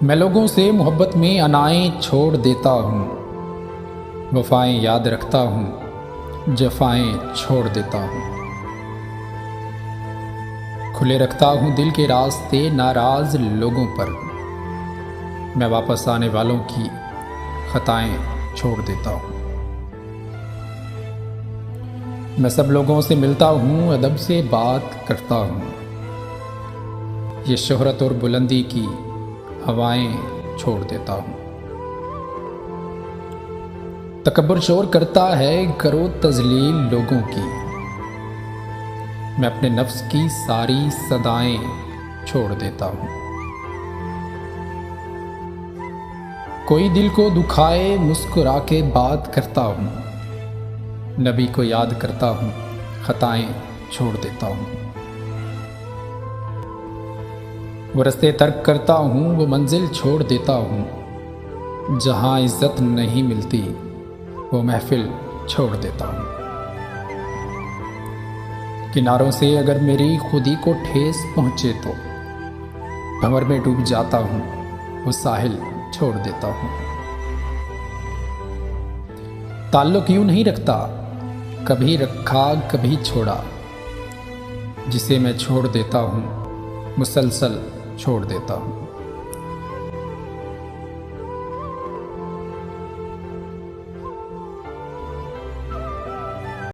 मैं लोगों से मोहब्बत में अनाएं छोड़ देता हूँ, वफ़ाएं याद रखता हूँ, जफ़ाएं छोड़ देता हूँ। खुले रखता हूँ दिल के रास्ते नाराज़ लोगों पर, मैं वापस आने वालों की ख़ताएं छोड़ देता हूँ। मैं सब लोगों से मिलता हूँ, अदब से बात करता हूँ, ये शोहरत और बुलंदी की हवाएं छोड़ देता हूँ। तकब्बुर शोर करता है करो तजलील लोगों की, मैं अपने नफ्स की सारी सदाएं छोड़ देता हूँ। कोई दिल को दुखाए मुस्कुरा के बात करता हूँ, नबी को याद करता हूँ, खताएं छोड़ देता हूँ। वो रस्ते तर्क करता हूँ, वो मंजिल छोड़ देता हूँ, जहाँ इज्जत नहीं मिलती वो महफिल छोड़ देता हूँ। किनारों से अगर मेरी खुदी को ठेस पहुँचे तो भंवर में डूब जाता हूँ, वो साहिल छोड़ देता हूँ। ताल्लुक यूं नहीं रखता, कभी रखा कभी छोड़ा, जिसे मैं छोड़ देता हूँ मुसलसल छोड़ देता हूँ।